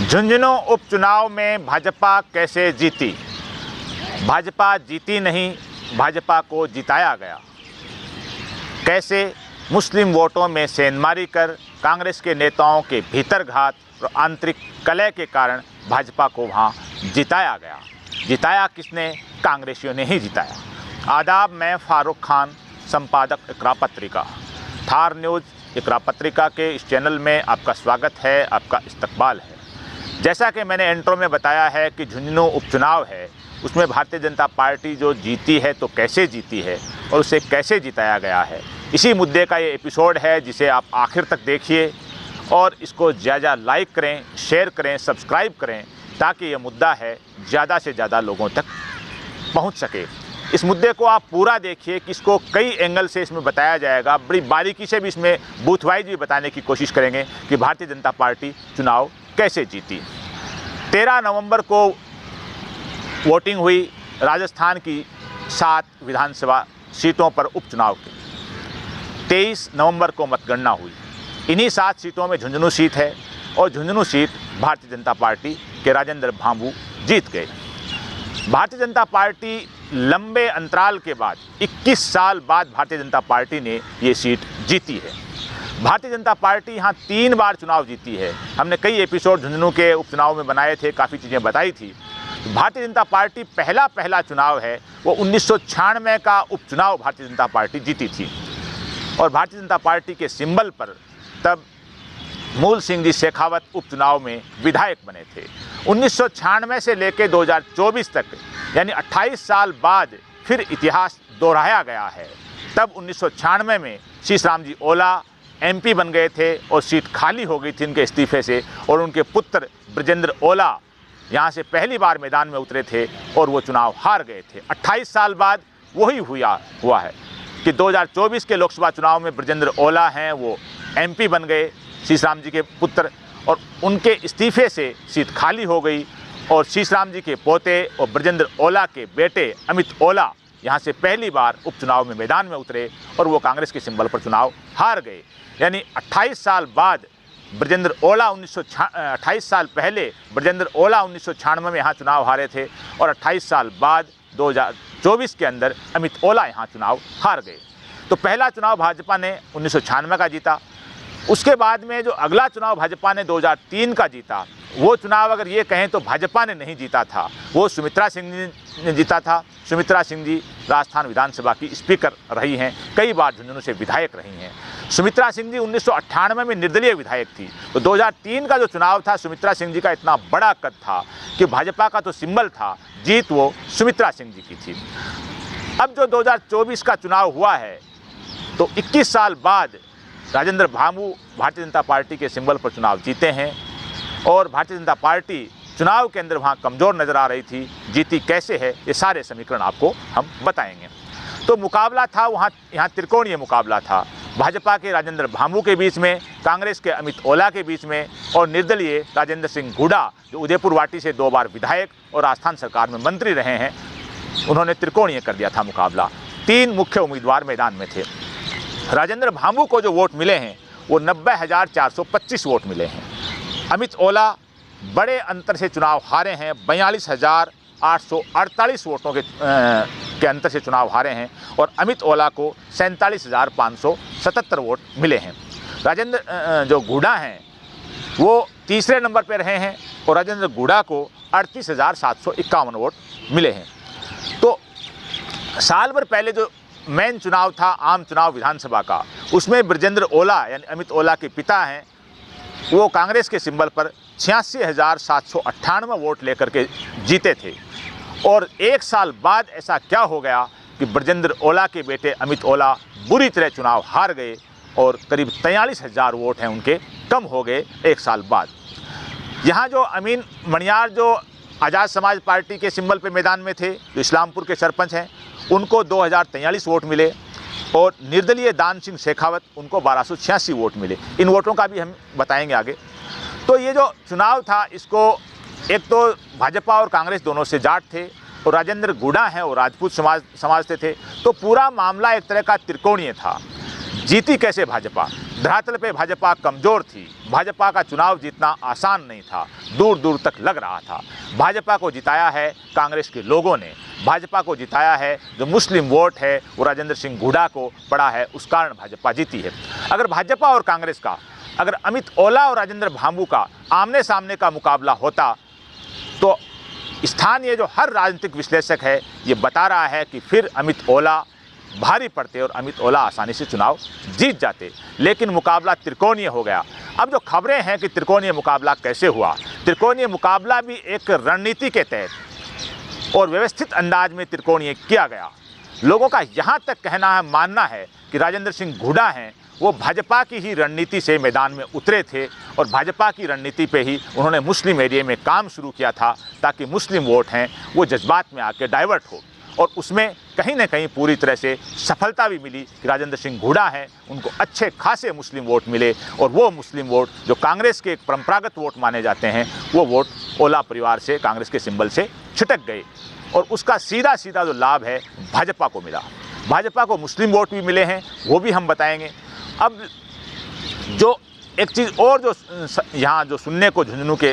झुंझुनू उपचुनाव में भाजपा कैसे जीती? भाजपा जीती नहीं, भाजपा को जिताया गया। कैसे मुस्लिम वोटों में सेंधमारी कर कांग्रेस के नेताओं के भीतरघात और आंतरिक कलह के कारण भाजपा को वहां जिताया गया। जिताया किसने? कांग्रेसियों ने ही जिताया। आदाब, मैं फारूक खान, संपादक इकरा पत्रिका, थार न्यूज़ इकरा पत्रिका के इस चैनल में आपका स्वागत है, आपका इस्तकबाल है। जैसा कि मैंने इंट्रो में बताया है कि झुंझुनू उपचुनाव है, उसमें भारतीय जनता पार्टी जो जीती है तो कैसे जीती है और उसे कैसे जिताया गया है, इसी मुद्दे का ये एपिसोड है, जिसे आप आखिर तक देखिए और इसको ज़्यादा लाइक करें, शेयर करें, सब्सक्राइब करें, ताकि ये मुद्दा है ज़्यादा से ज़्यादा लोगों तक पहुंच सके। इस मुद्दे को आप पूरा देखिए कि इसको कई एंगल से इसमें बताया जाएगा। बड़ी बारीकी से भी इसमें बूथ वाइज भी बताने की कोशिश करेंगे कि भारतीय जनता पार्टी चुनाव कैसे जीती। 13 नवंबर को वोटिंग हुई राजस्थान की 7 विधानसभा सीटों पर उपचुनाव की। 23 नवंबर को मतगणना हुई। इन्हीं 7 सीटों में झुंझुनू सीट है और झुंझुनू सीट भारतीय जनता पार्टी के राजेंद्र भांबू जीत गए। भारतीय जनता पार्टी लंबे अंतराल के बाद 21 साल बाद भारतीय जनता पार्टी ने ये सीट जीती है। भारतीय जनता पार्टी यहाँ 3 बार चुनाव जीती है। हमने कई एपिसोड झुंझुनू के उपचुनाव में बनाए थे, काफ़ी चीज़ें बताई थी। भारतीय जनता पार्टी पहला चुनाव है वो 1996 का उपचुनाव भारतीय जनता पार्टी जीती थी और भारतीय जनता पार्टी के सिंबल पर तब मूल सिंह जी शेखावत उपचुनाव में विधायक बने थे। 1996 से लेकर 2024 तक यानी 28 साल बाद फिर इतिहास दोहराया गया है। तब 1996 में शीशराम जी ओला MP बन गए थे और सीट खाली हो गई थी उनके इस्तीफे से, और उनके पुत्र ब्रजेंद्र ओला यहाँ से पहली बार मैदान में उतरे थे और वो चुनाव हार गए थे। 28 साल बाद वही हुआ है कि 2024 के लोकसभा चुनाव में ब्रजेंद्र ओला हैं वो MP बन गए, शीशराम जी के पुत्र, और उनके इस्तीफे से सीट खाली हो गई और शीशराम जी के पोते और ब्रजेंद्र ओला के बेटे अमित ओला यहाँ से पहली बार उपचुनाव में मैदान में उतरे और वो कांग्रेस के सिंबल पर चुनाव हार गए। यानी 28 साल बाद ब्रजेंद्र ओला 28 साल पहले ब्रजेंद्र ओला 1996 में यहाँ चुनाव हारे थे और 28 साल बाद 2024 के अंदर अमित ओला यहाँ चुनाव हार गए। तो पहला चुनाव भाजपा ने 1996 का जीता। उसके बाद में जो अगला चुनाव भाजपा ने 2003 का जीता, वो चुनाव अगर ये कहें तो भाजपा ने नहीं जीता था, वो सुमित्रा सिंह जी ने जीता था। सुमित्रा सिंह जी राजस्थान विधानसभा की स्पीकर रही हैं, कई बार झुंझुनू से विधायक रही हैं। सुमित्रा सिंह जी 1998 में निर्दलीय विधायक थी। तो 2003 का जो चुनाव था, सुमित्रा सिंह जी का इतना बड़ा कद था कि भाजपा का तो सिंबल था, जीत वो सुमित्रा सिंह जी की थी। अब जो 2024 का चुनाव हुआ है तो 21 साल बाद राजेंद्र भांबू भारतीय जनता पार्टी के सिंबल पर चुनाव जीते हैं और भारतीय जनता पार्टी चुनाव के अंदर वहाँ कमज़ोर नज़र आ रही थी। जीती कैसे है, ये सारे समीकरण आपको हम बताएंगे। तो मुकाबला था वहाँ, यहाँ त्रिकोणीय मुकाबला था। भाजपा के राजेंद्र भांबू के बीच में, कांग्रेस के अमित ओला के बीच में और निर्दलीय राजेंद्र सिंह हुड्डा जो उदयपुर वाटी से 2 बार विधायक और राजस्थान सरकार में मंत्री रहे हैं, उन्होंने त्रिकोणीय कर दिया था मुकाबला। 3 मुख्य उम्मीदवार मैदान में थे। राजेंद्र भांबू को जो वोट मिले हैं वो 90,425 वोट मिले हैं। अमित ओला बड़े अंतर से चुनाव हारे हैं, 42,848 वोटों के अंतर से चुनाव हारे हैं और अमित ओला को 47,577 वोट मिले हैं। राजेंद्र जो हुड्डा हैं वो तीसरे नंबर पर रहे हैं और राजेंद्र हुड्डा को 38,751 वोट मिले हैं। तो साल भर पहले जो मेन चुनाव था, आम चुनाव विधानसभा का, उसमें ब्रजेंद्र ओला यानी अमित ओला के पिता हैं, वो कांग्रेस के सिंबल पर 86,798 वोट लेकर के जीते थे। और 1 साल बाद ऐसा क्या हो गया कि ब्रजेंद्र ओला के बेटे अमित ओला बुरी तरह चुनाव हार गए और करीब 43,000 वोट हैं उनके कम हो गए 1 साल बाद। यहाँ जो अमीन मणियार जो आज़ाद समाज पार्टी के सिंबल पे मैदान में थे, जो इस्लामपुर के सरपंच हैं, उनको 2,043 वोट मिले और निर्दलीय दान सिंह शेखावत उनको 1286 वोट मिले। इन वोटों का भी हम बताएंगे आगे। तो ये जो चुनाव था, इसको एक तो भाजपा और कांग्रेस दोनों से जाट थे और राजेंद्र हुड्डा हैं और राजपूत समाज से थे। तो पूरा मामला एक तरह का त्रिकोणीय था। जीती कैसे भाजपा? धरातल पे भाजपा कमज़ोर थी, भाजपा का चुनाव जीतना आसान नहीं था, दूर दूर तक लग रहा था। भाजपा को जिताया है कांग्रेस के लोगों ने, भाजपा को जिताया है, जो मुस्लिम वोट है वो राजेंद्र सिंह हुड्डा को पड़ा है, उस कारण भाजपा जीती है। अगर भाजपा और कांग्रेस का, अगर अमित ओला और राजेंद्र भांबू का आमने सामने का मुकाबला होता तो स्थानीय जो हर राजनीतिक विश्लेषक है ये बता रहा है कि फिर अमित ओला भारी पड़ते और अमित ओला आसानी से चुनाव जीत जाते। लेकिन मुकाबला त्रिकोणीय हो गया। अब जो खबरें हैं कि त्रिकोणीय मुकाबला कैसे हुआ, त्रिकोणीय मुकाबला भी एक रणनीति के तहत और व्यवस्थित अंदाज में त्रिकोणीय किया गया। लोगों का यहाँ तक कहना है, मानना है कि राजेंद्र सिंह हुड्डा हैं वो भाजपा की ही रणनीति से मैदान में उतरे थे और भाजपा की रणनीति पे ही उन्होंने मुस्लिम एरिया में काम शुरू किया था ताकि मुस्लिम वोट हैं वो जज्बात में आके डाइवर्ट हो। और उसमें कहीं ना कहीं पूरी तरह से सफलता भी मिली कि राजेंद्र सिंह हुड्डा हैं उनको अच्छे खासे मुस्लिम वोट मिले और वो मुस्लिम वोट जो कांग्रेस के एक परंपरागत वोट माने जाते हैं वो वोट ओला परिवार से, कांग्रेस के सिंबल से छिटक गए और उसका सीधा सीधा जो लाभ है भाजपा को मिला। भाजपा को मुस्लिम वोट भी मिले हैं, वो भी हम बताएंगे। अब जो एक चीज़ और जो यहाँ जो सुनने को झुंझुनू के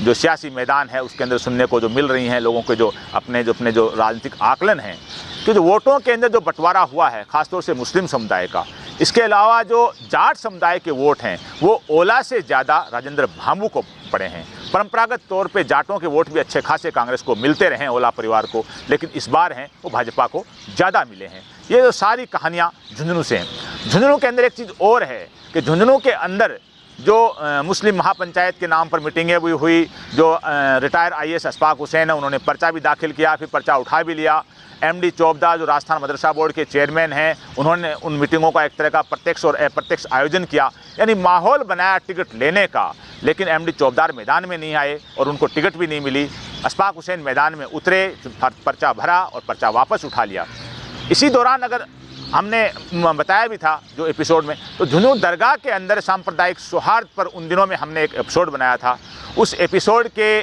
जो सियासी मैदान है उसके अंदर सुनने को जो मिल रही हैं लोगों के जो अपने जो राजनीतिक आकलन हैं कि जो वोटों के अंदर जो बंटवारा हुआ है ख़ासतौर से मुस्लिम समुदाय का, इसके अलावा जो जाट समुदाय के वोट हैं वो ओला से ज़्यादा राजेंद्र भांबू को पड़े हैं। परंपरागत तौर पे जाटों के वोट भी अच्छे खासे कांग्रेस को मिलते रहे ओला परिवार को, लेकिन इस बार हैं वो भाजपा को ज़्यादा मिले हैं। ये जो सारी कहानियाँ झुंझुनू से हैं। झुंझुनू के अंदर एक चीज़ और है कि झुंझुनू के अंदर जो मुस्लिम महापंचायत के नाम पर मीटिंगें भी हुई, जो रिटायर IAS अशफाक हुसैन है उन्होंने पर्चा भी दाखिल किया, फिर पर्चा उठा भी लिया। MD चोपदा जो राजस्थान मदरसा बोर्ड के चेयरमैन हैं उन्होंने उन मीटिंगों का एक तरह का प्रत्यक्ष और अप्रत्यक्ष आयोजन किया, यानी माहौल बनाया टिकट लेने का। लेकिन MD चोपदार मैदान में नहीं आए और उनको टिकट भी नहीं मिली। अशफाक हुसैन मैदान में उतरे, पर्चा भरा और पर्चा वापस उठा लिया। इसी दौरान अगर हमने बताया भी था जो एपिसोड में, तो झुंझुनू दरगाह के अंदर सांप्रदायिक सौहार्द पर उन दिनों में हमने एक एपिसोड बनाया था। उस एपिसोड के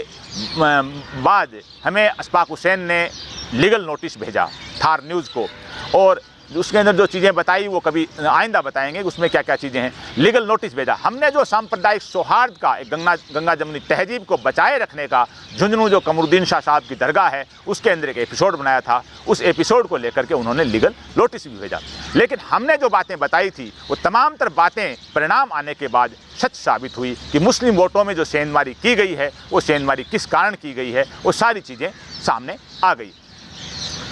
बाद हमें अशफाक हुसैन ने लीगल नोटिस भेजा थार न्यूज़ को और उसके अंदर जो चीज़ें बताई वो कभी आइंदा बताएंगे उसमें क्या क्या चीज़ें हैं। लीगल नोटिस भेजा हमने जो सांप्रदायिक सौहार्द का, एक गंगा जमुनी तहजीब को बचाए रखने का झुंझुनू जो कमरुद्दीन शाह साहब की दरगाह है उसके अंदर एक एपिसोड बनाया था। उस एपिसोड को लेकर के उन्होंने लीगल नोटिस भी भेजा। लेकिन हमने जो बातें बताई थी वो तमाम तर बातें परिणाम आने के बाद सच साबित हुई कि मुस्लिम वोटों में जो सेंधमारी की गई है वो सेंधमारी किस कारण की गई है, वो सारी चीज़ें सामने आ गई।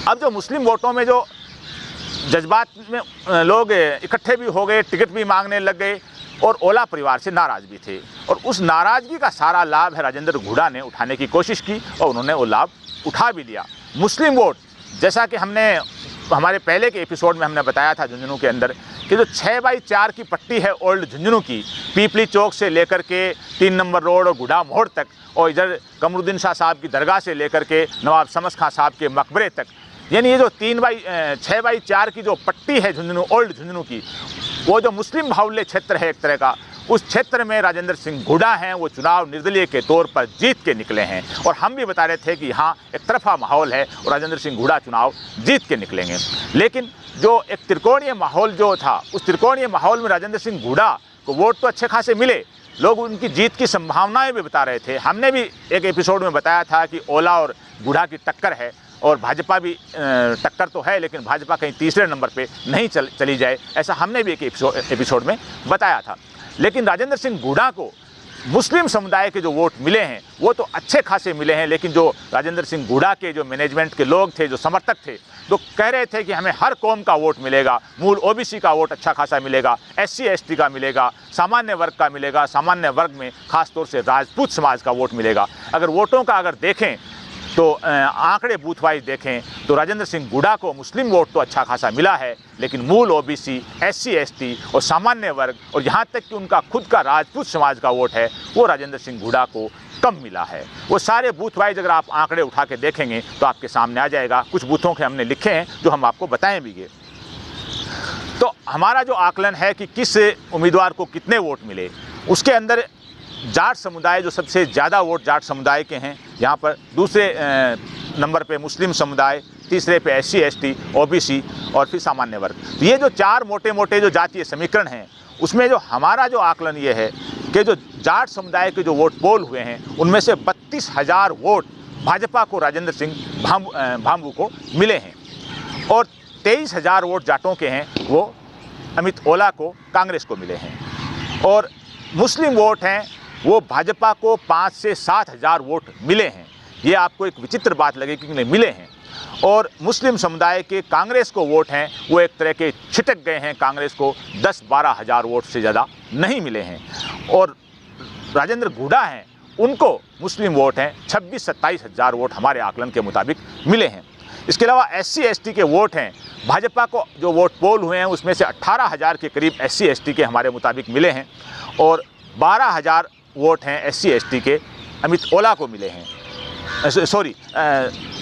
अब जो मुस्लिम वोटों में जो जज्बात में लोग इकट्ठे भी हो गए, टिकट भी मांगने लग गए और ओला परिवार से नाराज़ भी थे और उस नाराज़गी का सारा लाभ है राजेंद्र हुड्डा ने उठाने की कोशिश की और उन्होंने वो लाभ उठा भी लिया। मुस्लिम वोट, जैसा कि हमने हमारे पहले के एपिसोड में हमने बताया था झुंझुनू के अंदर कि जो 6x4 की पट्टी है ओल्ड झुंझुनू की, पीपली चौक से लेकर के 3 नंबर रोड और गुढ़ा मोड़ तक और इधर कमरुद्दीन शाह साहब की दरगाह से लेकर के नवाब शमस खां साहब के मकबरे तक, यानी ये जो 6x4 की जो पट्टी है झुंझुनू ओल्ड झुंझुनू की, वो जो मुस्लिम बाहुल्य क्षेत्र है एक तरह का, उस क्षेत्र में राजेंद्र सिंह हुड्डा हैं वो चुनाव निर्दलीय के तौर पर जीत के निकले हैं। और हम भी बता रहे थे कि यहाँ एक तरफा माहौल है और राजेंद्र सिंह हुड्डा चुनाव जीत के निकलेंगे। लेकिन जो एक त्रिकोणीय माहौल जो था, उस त्रिकोणीय माहौल में राजेंद्र सिंह हुड्डा को वोट तो अच्छे खासे मिले, लोग उनकी जीत की संभावनाएं भी बता रहे थे। हमने भी एक एपिसोड में बताया था कि ओला और हुड्डा की टक्कर है और भाजपा भी टक्कर तो है, लेकिन भाजपा कहीं तीसरे नंबर पे नहीं चली जाए, ऐसा हमने भी एक एपिसोड में बताया था। लेकिन राजेंद्र सिंह हुड्डा को मुस्लिम समुदाय के जो वोट मिले हैं वो तो अच्छे खासे मिले हैं, लेकिन जो राजेंद्र सिंह हुड्डा के जो मैनेजमेंट के लोग थे, जो समर्थक थे, जो कह रहे थे कि हमें हर कौम का वोट मिलेगा, मूल OBC का वोट अच्छा खासा मिलेगा, SC ST का मिलेगा, सामान्य वर्ग का मिलेगा, सामान्य वर्ग में खासतौर से राजपूत समाज का वोट मिलेगा। अगर वोटों का अगर देखें तो आंकड़े बूथ वाइज देखें तो राजेंद्र सिंह हुड्डा को मुस्लिम वोट तो अच्छा खासा मिला है, लेकिन मूल OBC, SC ST और सामान्य वर्ग और यहाँ तक कि उनका खुद का राजपूत समाज का वोट है वो राजेंद्र सिंह हुड्डा को कम मिला है। वो सारे बूथ वाइज अगर आप आंकड़े उठा के देखेंगे तो आपके सामने आ जाएगा। कुछ बूथों के हमने लिखे हैं जो हम आपको बताएं भी। तो हमारा जो आकलन है कि किस उम्मीदवार को कितने वोट मिले, उसके अंदर जाट समुदाय जो सबसे ज़्यादा वोट जाट समुदाय के हैं, यहाँ पर दूसरे नंबर पे मुस्लिम समुदाय, तीसरे पे SC ST OBC और फिर सामान्य वर्ग। तो ये जो चार मोटे मोटे जो जातीय समीकरण हैं उसमें जो हमारा जो आकलन ये है कि जो जाट समुदाय के जो वोट पोल हुए हैं उनमें से 32,000 वोट भाजपा को राजेंद्र सिंह भांबू को मिले हैं और 23,000 वोट जाटों के हैं वो अमित ओला को कांग्रेस को मिले हैं और मुस्लिम वोट हैं वो भाजपा को 5 से 7,000 वोट मिले हैं। ये आपको एक विचित्र बात लगेगी कि नहीं मिले हैं। और मुस्लिम समुदाय के कांग्रेस को वोट हैं वो एक तरह के छिटक गए हैं, कांग्रेस को 10-12 हज़ार वोट से ज़्यादा नहीं मिले हैं। और राजेंद्र गुड़ा हैं उनको मुस्लिम वोट हैं 26-27 हज़ार वोट हमारे आकलन के मुताबिक मिले हैं। इसके अलावा SC ST के वोट हैं, भाजपा को जो वोट पोल हुए हैं उसमें से 18,000 के करीब SC ST के हमारे मुताबिक मिले हैं और 12,000 वोट हैं SC ST के अमित ओला को मिले हैं।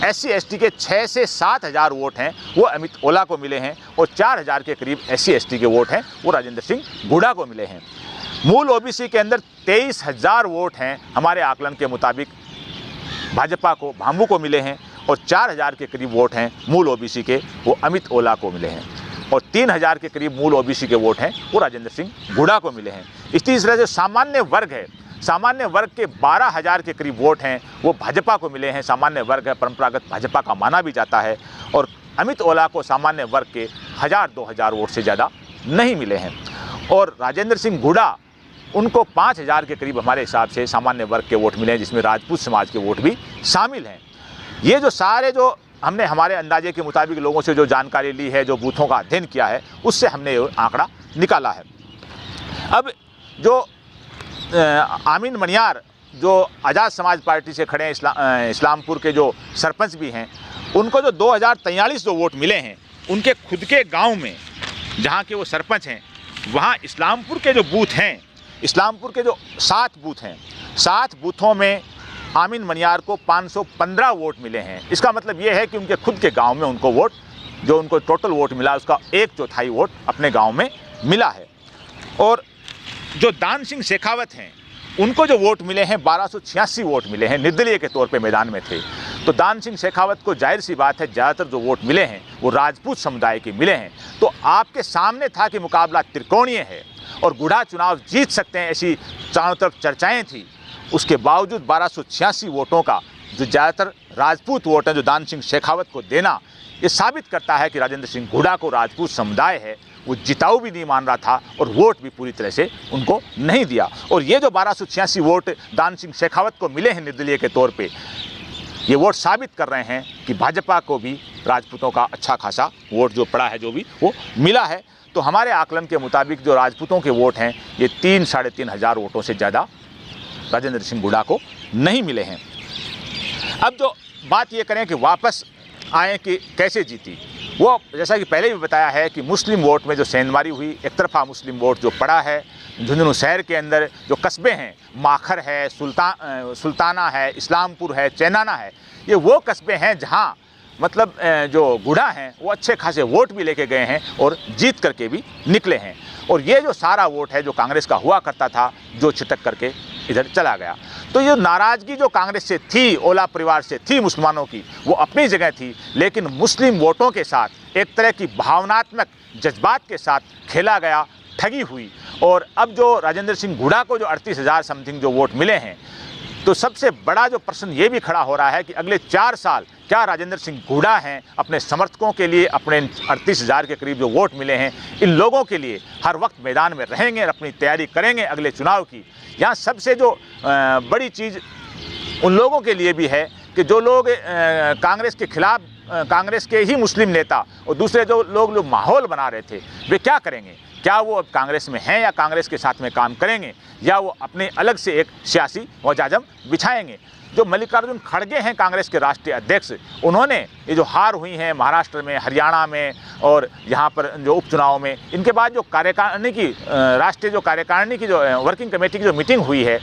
SC ST के 6 से 7 हज़ार वोट हैं वो अमित ओला को मिले हैं और 4,000 के करीब SC ST के वोट हैं वो राजेंद्र सिंह गुड़ा को मिले हैं। मूल OBC के अंदर 23,000 वोट हैं हमारे आकलन के मुताबिक भाजपा को भांबू को मिले हैं और 4,000 के करीब वोट हैं मूल OBC के वो अमित ओला को मिले हैं और 3,000 के करीब मूल OBC के वोट हैं वो राजेंद्र सिंह गुड़ा को मिले हैं। इस तरह से सामान्य वर्ग है, सामान्य वर्ग के 12,000 के करीब वोट हैं वो भाजपा को मिले हैं। सामान्य वर्ग है, परंपरागत भाजपा का माना भी जाता है और अमित ओला को सामान्य वर्ग के 1,000-2,000 वोट से ज़्यादा नहीं मिले हैं और राजेंद्र सिंह गुड़ा उनको 5,000 के करीब हमारे हिसाब से सामान्य वर्ग के वोट मिले हैं जिसमें राजपूत समाज के वोट भी शामिल हैं। ये जो सारे जो हमने हमारे अंदाजे के मुताबिक लोगों से जो जानकारी ली है, जो बूथों का अध्ययन किया है, उससे हमने ये आंकड़ा निकाला है। अब जो आमीन मनियार जो आज़ाद समाज पार्टी से खड़े हैं, इस्लामपुर के जो सरपंच भी हैं, उनको जो 2,043 जो वोट मिले हैं उनके खुद के गांव में जहां के वो सरपंच हैं वहां इस्लामपुर के जो बूथ हैं, इस्लामपुर के जो 7 बूथ हैं, 7 बूथों में आमीन मनियार को 515 वोट मिले हैं। इसका मतलब ये है कि उनके खुद के गांव में उनको वोट, जो उनको टोटल वोट मिला उसका 1/4 वोट अपने गांव में मिला है। और जो दान सिंह शेखावत हैं उनको जो वोट मिले हैं 1286 वोट मिले हैं, निर्दलीय के तौर पे मैदान में थे। तो दान सिंह शेखावत को जाहिर सी बात है ज़्यादातर जो वोट मिले हैं वो राजपूत समुदाय के मिले हैं। तो आपके सामने था कि मुकाबला त्रिकोणीय है और गुड़ा चुनाव जीत सकते हैं, ऐसी चारों तरफ चर्चाएँ थी। उसके बावजूद 1286 वोटों का जो ज़्यादातर राजपूत वोट हैं जो दान सिंह शेखावत को देना, ये साबित करता है कि राजेंद्र सिंह गुड़ा को राजपूत समुदाय है वो जिताऊ भी नहीं मान रहा था और वोट भी पूरी तरह से उनको नहीं दिया। और ये जो 1286 वोट दान सिंह शेखावत को मिले हैं निर्दलीय के तौर पे, ये वोट साबित कर रहे हैं कि भाजपा को भी राजपूतों का अच्छा खासा वोट जो पड़ा है, जो भी वो मिला है। तो हमारे आकलन के मुताबिक जो राजपूतों के वोट हैं ये 3-3.5 हज़ार वोटों से ज़्यादा राजेंद्र सिंह गुड़ा को नहीं मिले हैं। अब जो बात ये करें कि वापस आए कि कैसे जीती, वो जैसा कि पहले भी बताया है कि मुस्लिम वोट में जो सेंधमारी हुई, एक तरफा मुस्लिम वोट जो पड़ा है झुंझुनू शहर के अंदर, जो कस्बे हैं माखर है, सुल्ताना है, इस्लामपुर है, चैनाना है, ये वो कस्बे हैं जहाँ मतलब जो गुड़ा हैं वो अच्छे खासे वोट भी लेके गए हैं और जीत करके भी निकले हैं। और ये जो सारा वोट है जो कांग्रेस का हुआ करता था जो छिटक करके इधर चला गया। तो ये नाराज़गी जो कांग्रेस से थी, ओला परिवार से थी मुसलमानों की, वो अपनी जगह थी, लेकिन मुस्लिम वोटों के साथ एक तरह की भावनात्मक जज्बात के साथ खेला गया, ठगी हुई। और अब जो राजेंद्र सिंह गुड़ा को जो 38,000 समथिंग जो वोट मिले हैं, तो सबसे बड़ा जो प्रश्न ये भी खड़ा हो रहा है कि अगले 4 साल क्या राजेंद्र सिंह गुड़ा हैं अपने समर्थकों के लिए, अपने 38,000 के करीब जो वोट मिले हैं इन लोगों के लिए हर वक्त मैदान में रहेंगे और अपनी तैयारी करेंगे अगले चुनाव की। यहाँ सबसे जो बड़ी चीज़ उन लोगों के लिए भी है कि जो लोग कांग्रेस के खिलाफ, कांग्रेस के ही मुस्लिम नेता और दूसरे जो लोग माहौल बना रहे थे, वे क्या करेंगे? क्या वो अब कांग्रेस में हैं या कांग्रेस के साथ में काम करेंगे, या वो अपने अलग से एक सियासी वजाजम बिछाएंगे? जो मल्लिकार्जुन खड़गे हैं कांग्रेस के राष्ट्रीय अध्यक्ष, उन्होंने ये जो हार हुई है महाराष्ट्र में, हरियाणा में और यहाँ पर जो उपचुनाव में, इनके बाद जो कार्यकारिणी की राष्ट्रीय जो कार्यकारिणी की जो वर्किंग कमेटी की जो मीटिंग हुई है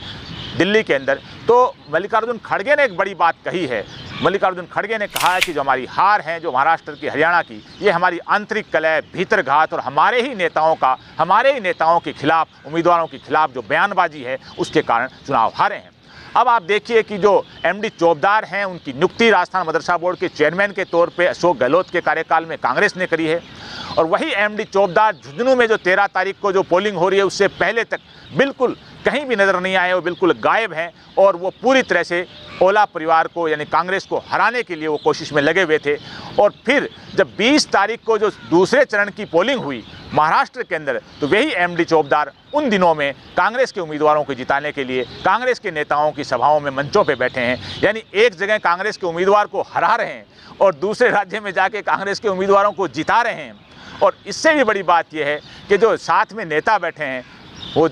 दिल्ली के अंदर, तो मल्लिकार्जुन खड़गे ने एक बड़ी बात कही है। मल्लिकार्जुन खड़गे ने कहा है कि जो हमारी हार है जो महाराष्ट्र की, हरियाणा की, ये हमारी आंतरिक कलह, भीतरघात और हमारे ही नेताओं के खिलाफ, उम्मीदवारों के खिलाफ जो बयानबाजी है उसके कारण चुनाव हारे हैं। अब आप देखिए कि जो MD चौबदार हैं उनकी नियुक्ति राजस्थान मदरसा बोर्ड के चेयरमैन के तौर पे अशोक गहलोत के कार्यकाल में कांग्रेस ने करी है और वही एमडी चोपदार झुंझुनू में जो 13 तारीख को जो पोलिंग हो रही है उससे पहले तक बिल्कुल कहीं भी नज़र नहीं आए, वो बिल्कुल गायब हैं और वो पूरी तरह से ओला परिवार को यानी कांग्रेस को हराने के लिए वो कोशिश में लगे हुए थे। और फिर जब 20 तारीख को जो दूसरे चरण की पोलिंग हुई महाराष्ट्र के अंदर, तो वही एमडी चोपदार उन दिनों में कांग्रेस के उम्मीदवारों को जिताने के लिए कांग्रेस के नेताओं की सभाओं में मंचों पे बैठे हैं। यानी एक जगह कांग्रेस के उम्मीदवार को हरा रहे हैं और दूसरे राज्य में जाके कांग्रेस के उम्मीदवारों को जिता रहे हैं। और इससे भी बड़ी बात यह है कि जो साथ में नेता बैठे हैं वो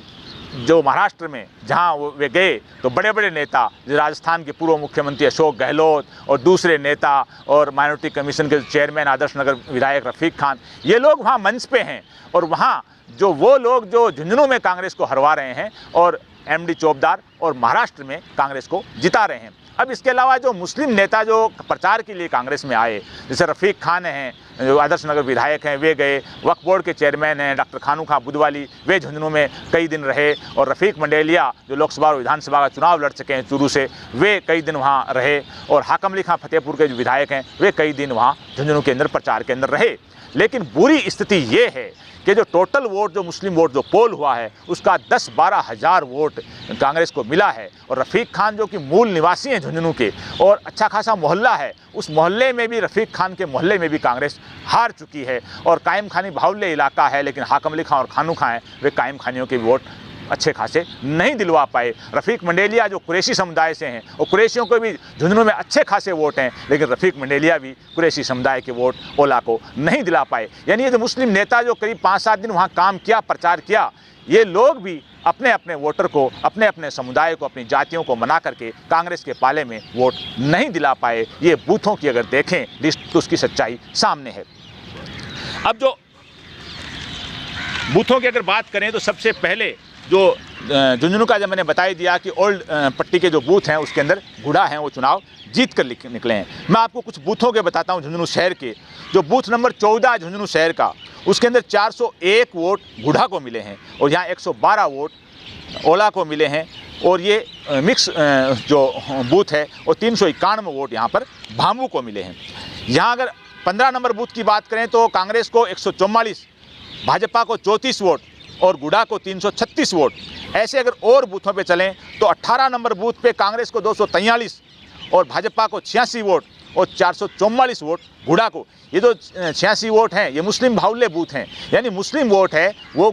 जो महाराष्ट्र में जहां वे गए तो बड़े बड़े नेता, राजस्थान के पूर्व मुख्यमंत्री अशोक गहलोत और दूसरे नेता और माइनॉरिटी कमीशन के चेयरमैन आदर्श नगर विधायक रफ़ीक खान, ये लोग वहां मंच पे हैं। और वहां जो वो लोग जो झुंझुनू में कांग्रेस को हरवा रहे हैं और एमडी चोपदार और महाराष्ट्र में कांग्रेस को जिता रहे हैं। अब इसके अलावा जो मुस्लिम नेता जो प्रचार के लिए कांग्रेस में आए, जैसे रफ़ीक खान हैं जो आदर्श नगर विधायक हैं, वे गए। वक्फ बोर्ड के चेयरमैन हैं डॉक्टर खानू खां बुदवाली, वे झुंझुनू में कई दिन रहे। और रफ़ीक मंडेलिया जो लोकसभा और विधानसभा का चुनाव लड़ सके हैं चूरू से, वे कई दिन वहाँ रहे। और हाकम अली खां फतेहपुर के जो विधायक हैं वे कई दिन वहाँ झुंझुनू के अंदर प्रचार के अंदर रहे। लेकिन बुरी स्थिति ये है कि जो टोटल वोट जो मुस्लिम वोट जो पोल हुआ है उसका 10-12 हज़ार वोट कांग्रेस को मिला है। और रफ़ीक खान जो कि मूल निवासी हैं झुंझुनू के और अच्छा खासा मोहल्ला है, उस मोहल्ले में भी रफ़ीक खान के मोहल्ले में भी कांग्रेस हार चुकी है। और कायम खानी बाहुल्य इलाका है, लेकिन हाकम अली खां और खानू खां हैं वे कायम खानियों के वोट अच्छे खासे नहीं दिलवा पाए। रफ़ीक मंडेलिया जो कुरैशी समुदाय से हैं और कुरैशियों को भी झुंझुनू में अच्छे खासे वोट हैं, लेकिन रफ़ीक मंडेलिया भी कुरैशी समुदाय के वोट ओला को नहीं दिला पाए। यानी ये जो मुस्लिम नेता जो करीब 5-7 दिन वहाँ काम किया, प्रचार किया, ये लोग भी अपने अपने वोटर को, अपने अपने समुदाय को, अपनी जातियों को मना करके कांग्रेस के पाले में वोट नहीं दिला पाए। ये बूथों की अगर देखें लिस्ट तो उसकी सच्चाई सामने है। अब जो बूथों की अगर बात करें तो सबसे पहले जो झुंझुनू का जब मैंने बता ही दिया कि ओल्ड पट्टी के जो बूथ हैं उसके अंदर गुड़ा हैं वो चुनाव जीत कर निकले हैं। मैं आपको कुछ बूथों के बताता हूं झुंझुनू शहर के। जो बूथ नंबर 14 झुंझुनू शहर का, उसके अंदर 401 वोट गुड़ा को मिले हैं और यहाँ 112 वोट ओला को मिले हैं। और ये मिक्स जो बूथ है और 391 वोट यहाँ पर भामू को मिले हैं। यहाँ अगर 15 नंबर बूथ की बात करें तो कांग्रेस को 144, भाजपा को 34 वोट और गुड़ा को 336 वोट। ऐसे अगर और बूथों पे चलें तो 18 नंबर बूथ पे कांग्रेस को 243 और भाजपा को 86 वोट और 444 वोट गुड़ा को। ये जो 86 वोट हैं ये मुस्लिम बाहुल्य बूथ हैं, यानी मुस्लिम वोट है वो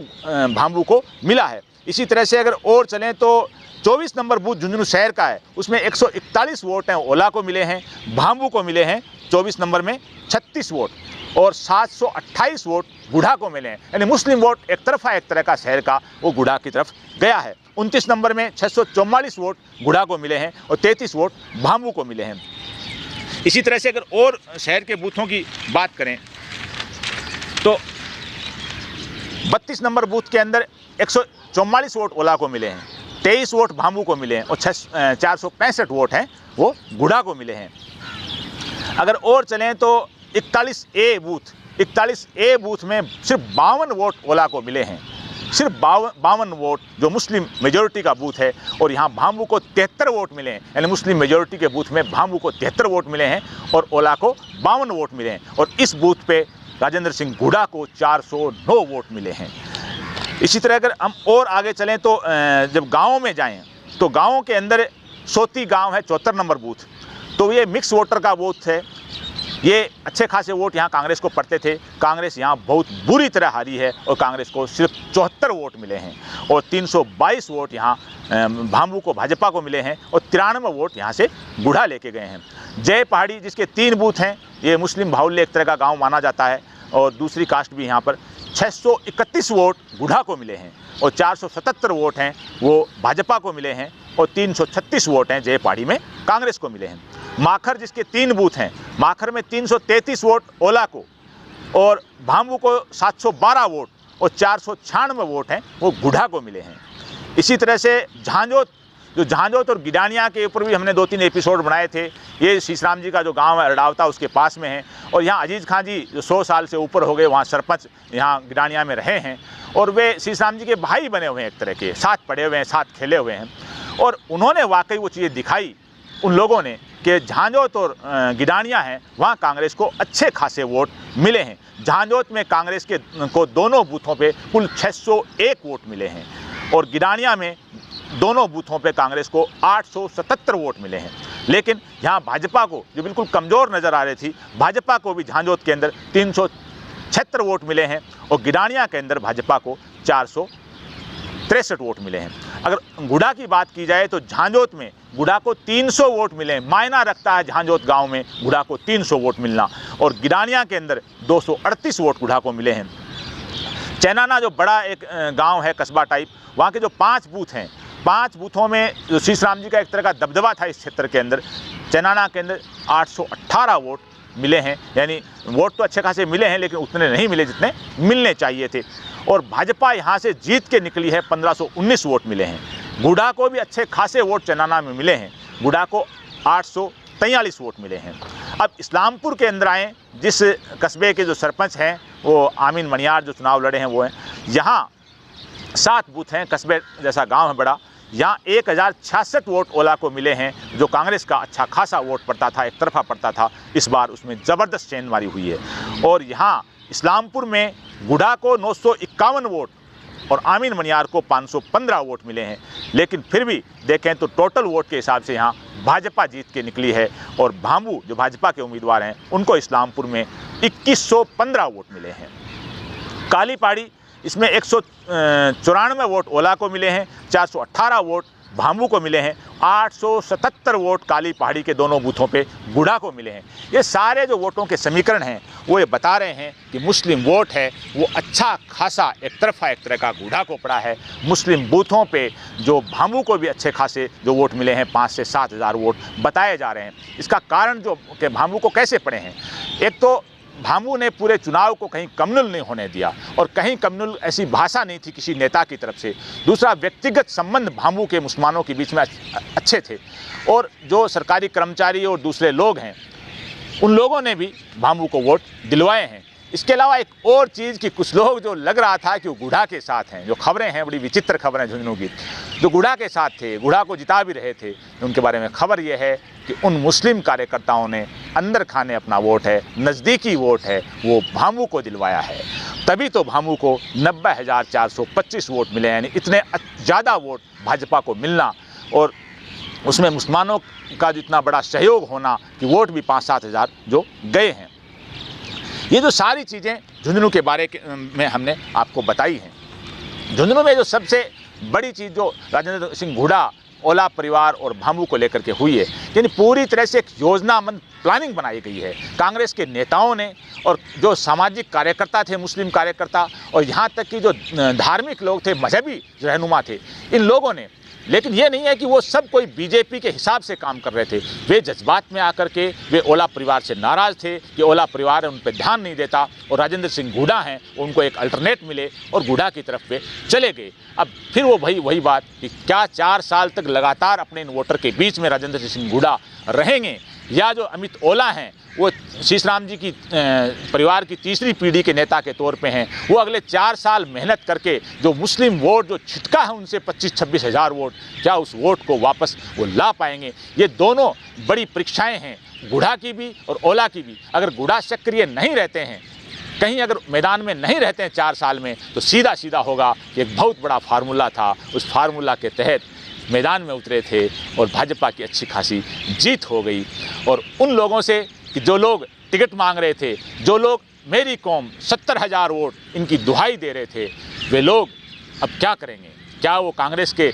भामू को मिला है। इसी तरह से अगर और चलें तो 24 नंबर बूथ झुंझुनू शहर का है, उसमें 141 वोट हैं ओला को मिले हैं, भामू को मिले हैं 24 नंबर में 36 वोट और 728 वोट गुड़ा को मिले हैं। यानी मुस्लिम वोट एक तरफा एक तरह का शहर का वो गुड़ा की तरफ गया है। 29 नंबर में 644 वोट गुड़ा को मिले हैं और 33 वोट भामू को मिले हैं। इसी तरह से अगर और शहर के बूथों की बात करें तो 32 नंबर बूथ के अंदर 144 वोट ओला को मिले हैं, 23 वोट भामू को मिले हैं और 465 वोट हैं वो गुड़ा को मिले हैं। अगर और चलें तो 41A बूथ में सिर्फ 52 वोट ओला को मिले हैं, सिर्फ 52 वोट जो मुस्लिम मेजॉरिटी का बूथ है। और यहाँ भामू को 73 वोट मिले हैं, यानी मुस्लिम मेजॉरिटी के बूथ में भामू को 73 वोट मिले हैं और ओला को 52 वोट मिले हैं। और इस बूथ पे राजेंद्र सिंह गुड़ा को 409 वोट मिले हैं। इसी तरह अगर हम और आगे चलें तो जब गाँव में जाएँ तो गाँव के अंदर सोती गाँव है 74 नंबर बूथ, तो ये मिक्स वोटर का बूथ है। ये अच्छे खासे वोट यहाँ कांग्रेस को पड़ते थे। कांग्रेस यहाँ बहुत बुरी तरह हारी है और कांग्रेस को सिर्फ 74 वोट मिले हैं और 322 वोट यहाँ भामू को, भाजपा को मिले हैं और 93 वोट यहाँ से गुड़ा लेके गए हैं। जय पहाड़ी जिसके 3 बूथ हैं, ये मुस्लिम बाहुल्य एक तरह का गांव माना जाता है और दूसरी कास्ट भी यहाँ पर 631 वोट गुड़ा को मिले हैं और 477 वोट हैं वो भाजपा को मिले हैं और 336 वोट हैं जय पहाड़ी में कांग्रेस को मिले हैं। माखर जिसके 3 बूथ हैं, माखर में 333 वोट ओला को और भामू को 712 वोट और 496 वोट हैं वो गुड़ा को मिले हैं। इसी तरह से झांझोत और गिडानिया के ऊपर भी हमने 2-3 एपिसोड बनाए थे। ये शीशराम जी का जो गांव है अरडावता उसके पास में है और यहाँ अजीज़ खां जी जो 100 साल से ऊपर हो गए वहाँ सरपंच यहाँ गिडानिया में रहे हैं और वे शीशराम जी के भाई बने हुए हैं, एक तरह के साथ पढ़े हुए हैं, साथ खेले हुए हैं। और उन्होंने वाकई वो चीज़ें दिखाई उन लोगों ने कि झांझोत और गिडानिया हैं, वहाँ कांग्रेस को अच्छे खासे वोट मिले हैं। झांझोत में कांग्रेस को दोनों बूथों पे कुल 601 वोट मिले हैं और गिडानिया में दोनों बूथों पे कांग्रेस को 877 वोट मिले हैं। लेकिन यहाँ भाजपा को, जो बिल्कुल कमज़ोर नज़र आ रही थी, भाजपा को भी झांझोत के अंदर 376 वोट मिले हैं और गिडानिया के अंदर भाजपा को 463 वोट मिले हैं। अगर गुड़ा की बात की जाए तो झांझोत में गुड़ा को 300 वोट मिले हैं। मायना रखता है झांझोत गांव में गुड़ा को 300 वोट मिलना, और गिडानिया के अंदर 238 वोट गुड़ा को मिले हैं। चैनाना जो बड़ा एक गांव है, कस्बा टाइप, वहाँ के जो 5 बूथ हैं, 5 बूथों में जो शीशराम जी का एक तरह का दबदबा था इस क्षेत्र के अंदर, चैनाना के अंदर 818 वोट मिले हैं। यानी वोट तो अच्छे खासे मिले हैं लेकिन उतने नहीं मिले जितने मिलने चाहिए थे। और भाजपा यहाँ से जीत के निकली है, 1519 वोट मिले हैं। गुड़ा को भी अच्छे खासे वोट चैनाना में मिले हैं, गुड़ा को 843 वोट मिले हैं। अब इस्लामपुर के अंदर आएँ, जिस कस्बे के जो सरपंच हैं वो आमीन मणियार जो चुनाव लड़े हैं वो हैं। यहाँ 7 बूथ हैं, कस्बे जैसा गांव है बड़ा। यहाँ 1066 वोट ओला को मिले हैं, जो कांग्रेस का अच्छा खासा वोट पड़ता था, एक तरफा पड़ता था। इस बार उसमें ज़बरदस्त चेंजमारी हुई है। और यहाँ इस्लामपुर में गुड़ा को 951 वोट और आमीन मणियार को 515 वोट मिले हैं। लेकिन फिर भी देखें तो टोटल वोट के हिसाब से यहाँ भाजपा जीत के निकली है और भांबू जो भाजपा के उम्मीदवार हैं उनको इस्लामपुर में 2115 वोट मिले हैं। काली पहाड़ी, इसमें 194 वोट ओला को मिले हैं, 418 वोट भांबू को मिले हैं, 877 वोट काली पहाड़ी के दोनों बूथों पे गुड़ा को मिले हैं। ये सारे जो वोटों के समीकरण हैं वो ये बता रहे हैं कि मुस्लिम वोट है वो अच्छा खासा एक तरह का गुड़ा को पड़ा है। मुस्लिम बूथों पे जो भांबू को भी अच्छे खासे जो वोट मिले हैं, 5 से 7 हज़ार वोट बताए जा रहे हैं। इसका कारण जो कि भांबू को कैसे पड़े हैं, एक तो भांबू ने पूरे चुनाव को कहीं कम्युनल नहीं होने दिया और कहीं कम्युनल ऐसी भाषा नहीं थी किसी नेता की तरफ से। दूसरा, व्यक्तिगत संबंध भांबू के मुसलमानों के बीच में अच्छे थे और जो सरकारी कर्मचारी और दूसरे लोग हैं उन लोगों ने भी भांबू को वोट दिलवाए हैं। इसके अलावा एक और चीज़ कि कुछ लोग जो लग रहा था कि वो गुड़ा के साथ हैं, जो खबरें हैं बड़ी विचित्र खबरें झुंझुनू की, जो गुड़ा के साथ थे, गुड़ा को जिता भी रहे थे, उनके बारे में खबर ये है कि उन मुस्लिम कार्यकर्ताओं ने अंदर खाने अपना वोट है, नज़दीकी वोट है, वो भांबू को दिलवाया है। तभी तो भांबू को 90,425 वोट मिले, यानी इतने ज़्यादा वोट भाजपा को मिलना और उसमें मुसलमानों का जितना बड़ा सहयोग होना कि वोट भी 5-7 हज़ार जो गए हैं। ये जो सारी चीज़ें झुंझुनू के बारे में हमने आपको बताई हैं। झुंझुनू में जो सबसे बड़ी चीज़ जो राजेंद्र सिंह हुड्डा, ओला परिवार और भांबू को लेकर के हुई है, यानी पूरी तरह से एक योजनाबद्ध प्लानिंग बनाई गई है कांग्रेस के नेताओं ने और जो सामाजिक कार्यकर्ता थे, मुस्लिम कार्यकर्ता और यहाँ तक कि जो धार्मिक लोग थे, मजहबी रहनुमा थे, इन लोगों ने। लेकिन ये नहीं है कि वो सब कोई बीजेपी के हिसाब से काम कर रहे थे। वे जज्बात में आकर के वे ओला परिवार से नाराज़ थे कि ओला परिवार उन पर ध्यान नहीं देता और राजेंद्र सिंह हुड्डा हैं उनको एक अल्टरनेट मिले और हुड्डा की तरफ वे चले गए। अब फिर वो वही बात कि क्या 4 साल तक लगातार अपने इन वोटर के बीच में राजेंद्र सिंह हुड्डा रहेंगे या जो अमित ओला हैं वो शीशराम जी की परिवार की तीसरी पीढ़ी के नेता के तौर पे हैं, वो अगले 4 साल मेहनत करके जो मुस्लिम वोट जो छिटका है उनसे 25-26 हज़ार वोट, क्या उस वोट को वापस वो ला पाएंगे? ये दोनों बड़ी परीक्षाएं हैं, गुड़ा की भी और ओला की भी। अगर गुड़ा सक्रिय नहीं रहते हैं, कहीं अगर मैदान में नहीं रहते हैं 4 साल में, तो सीधा होगा कि एक बहुत बड़ा फार्मूला था, उस फार्मूला के तहत मैदान में उतरे थे और भाजपा की अच्छी खासी जीत हो गई। और उन लोगों से कि जो लोग टिकट मांग रहे थे, जो लोग मेरी कौम 70,000 वोट इनकी दुहाई दे रहे थे, वे लोग अब क्या करेंगे? क्या वो कांग्रेस के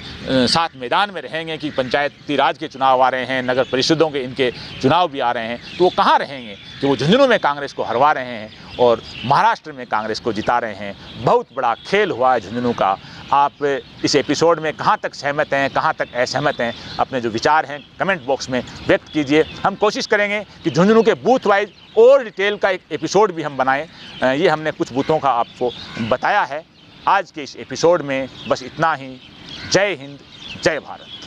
साथ मैदान में रहेंगे कि पंचायती राज के चुनाव आ रहे हैं, नगर परिषदों के इनके चुनाव भी आ रहे हैं, तो वो कहाँ रहेंगे कि वो झुंझुनू में कांग्रेस को हरवा रहे हैं और महाराष्ट्र में कांग्रेस को जिता रहे हैं? बहुत बड़ा खेल हुआ है झुंझुनू का। आप इस एपिसोड में कहाँ तक सहमत हैं, कहाँ तक असहमत हैं, अपने जो विचार हैं कमेंट बॉक्स में व्यक्त कीजिए। हम कोशिश करेंगे कि झुंझुनू के बूथ वाइज और डिटेल का एक एपिसोड भी हम बनाएं। ये हमने कुछ बूथों का आपको बताया है। आज के इस एपिसोड में बस इतना ही। जय हिंद, जय भारत।